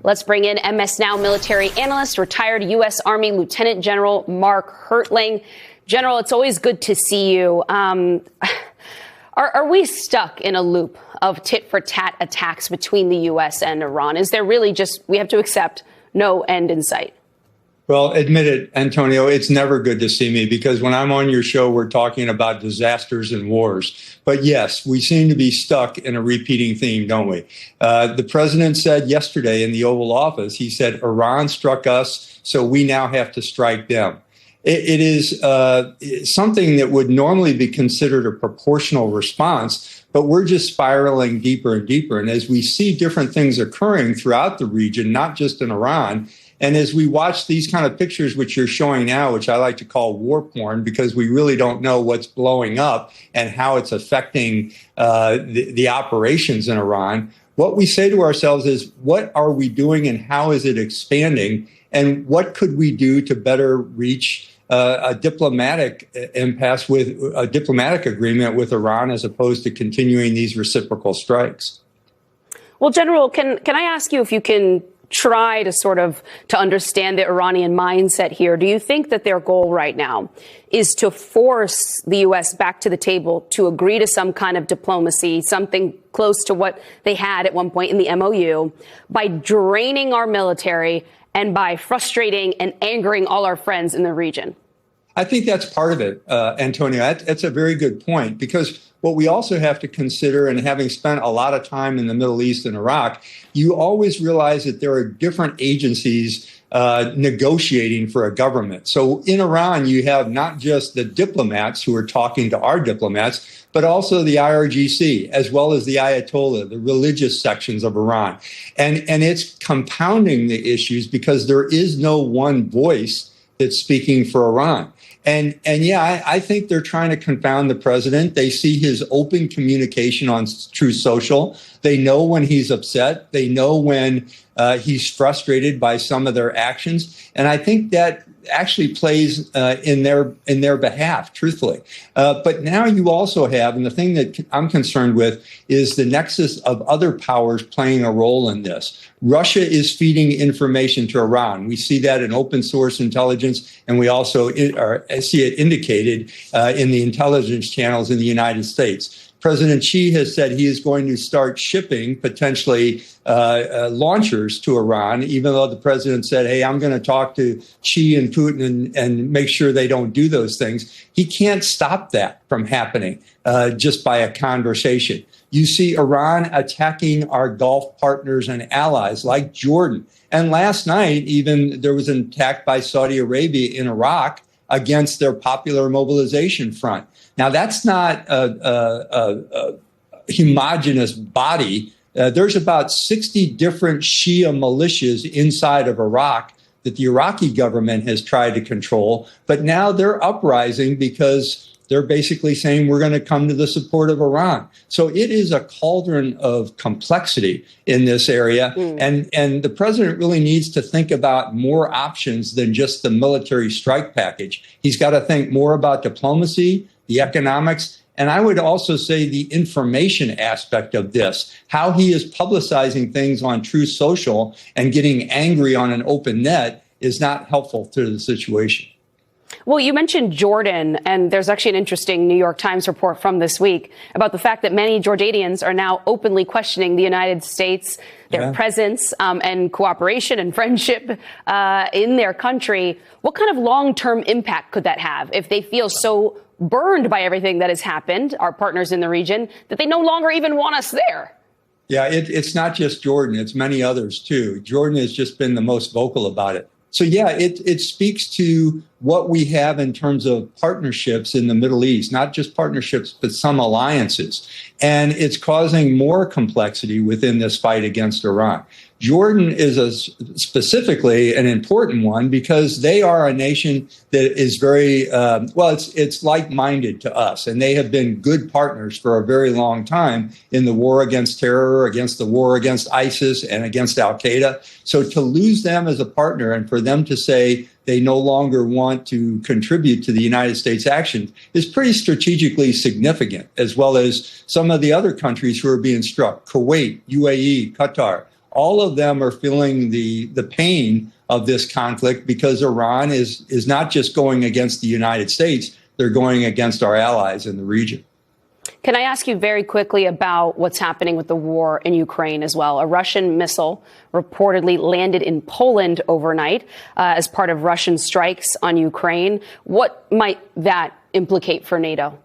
Let's bring in MS Now military analyst, retired U.S. Army Lieutenant General Mark Hertling. General, it's always good to see you. Are we stuck in a loop of tit-for-tat attacks between the U.S. and Iran? Is there really just, we have to accept, no end in sight? Well, admit it, Antonio, it's never good to see me because when I'm on your show, we're talking about disasters and wars. But yes, we seem to be stuck in a repeating theme, don't we? The president said yesterday in the Oval Office, he said, Iran struck us, so we now have to strike them. It is something that would normally be considered a proportional response, but we're just spiraling deeper and deeper. And as we see different things occurring throughout the region, not just in Iran, and as we watch these kind of pictures, which you're showing now, which I like to call war porn, because we really don't know what's blowing up and how it's affecting the operations in Iran, what we say to ourselves is, what are we doing and how is it expanding? And what could we do to better reach a diplomatic impasse with a diplomatic agreement with Iran as opposed to continuing these reciprocal strikes? Well, General, can I ask you if you can try to sort of to understand the Iranian mindset here? Do you think that their goal right now is to force the U.S. back to the table to agree to some kind of diplomacy, something close to what they had at one point in the MOU, by draining our military and by frustrating and angering all our friends in the region? I think that's part of it, Antonio. That's a very good point, because what we also have to consider, and having spent a lot of time in the Middle East and Iraq, you always realize that there are different agencies negotiating for a government. So in Iran, you have not just the diplomats who are talking to our diplomats, but also the IRGC, as well as the Ayatollah, the religious sections of Iran. And it's compounding the issues because there is no one voice that's speaking for Iran. And yeah, I think they're trying to confound the president. They see his open communication on Truth Social. They know when he's upset. They know when he's frustrated by some of their actions. And I think that actually plays in their behalf, truthfully. But now you also have, and the thing that I'm concerned with is the nexus of other powers playing a role in this. Russia is feeding information to Iran. We see that in open source intelligence, and we also see it indicated in the intelligence channels in the United States. President Xi has said he is going to start shipping potentially launchers to Iran, even though the president said, hey, I'm going to talk to Xi and Putin and make sure they don't do those things. He can't stop that from happening just by a conversation. You see Iran attacking our Gulf partners and allies like Jordan. And last night, even there was an attack by Saudi Arabia in Iraq against their Popular Mobilization Front. Now, that's not a homogenous body. There's about 60 different Shia militias inside of Iraq that the Iraqi government has tried to control. But now they're uprising because they're basically saying we're going to come to the support of Iran. So it is a cauldron of complexity in this area. And the president really needs to think about more options than just the military strike package. He's got to think more about diplomacy, the economics, and I would also say the information aspect of this, how he is publicizing things on Truth Social and getting angry on an open net is not helpful to the situation. Well, you mentioned Jordan, and there's actually an interesting New York Times report from this week about the fact that many Jordanians are now openly questioning the United States, their presence and cooperation and friendship in their country. What kind of long-term impact could that have if they feel so burned by everything that has happened, our partners in the region, that they no longer even want us there? Yeah, it's not just Jordan. It's many others, too. Jordan has just been the most vocal about it. So, yeah, it speaks to what we have in terms of partnerships in the Middle East, not just partnerships, but some alliances. And it's causing more complexity within this fight against Iran. Jordan is specifically an important one because they are a nation that is very, it's like-minded to us. And they have been good partners for a very long time in the war against terror, against the war against ISIS and against al-Qaeda. So to lose them as a partner and for them to say they no longer want to contribute to the United States actions is pretty strategically significant, as well as some of the other countries who are being struck, Kuwait, UAE, Qatar. all of them are feeling the pain of this conflict because Iran is not just going against the United States, they're going against our allies in the region. Can I ask you very quickly about what's happening with the war in Ukraine as well? A Russian missile reportedly landed in Poland overnight as part of Russian strikes on Ukraine. What might that implicate for NATO?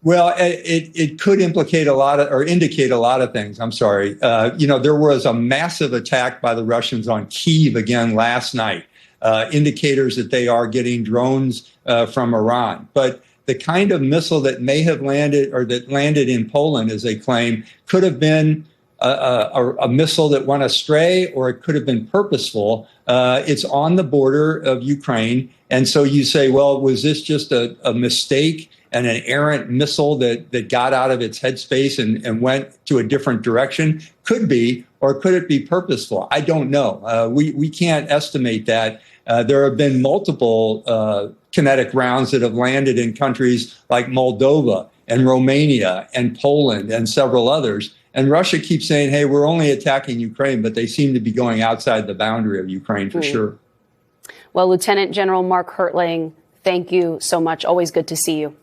Well, it could implicate a lot of, or indicate a lot of things. I'm sorry. There was a massive attack by the Russians on Kyiv again last night, indicators that they are getting drones from Iran. But the kind of missile that may have landed or that landed in Poland, as they claim, could have been a missile that went astray, or it could have been purposeful. It's on the border of Ukraine. And so you say, well, was this just a mistake and an errant missile that got out of its headspace and went to a different direction? Could be, or could it be purposeful? I don't know. We can't estimate that. There have been multiple kinetic rounds that have landed in countries like Moldova and Romania and Poland and several others. And Russia keeps saying, hey, we're only attacking Ukraine, but they seem to be going outside the boundary of Ukraine for sure. Well, Lieutenant General Mark Hertling, thank you so much. Always good to see you.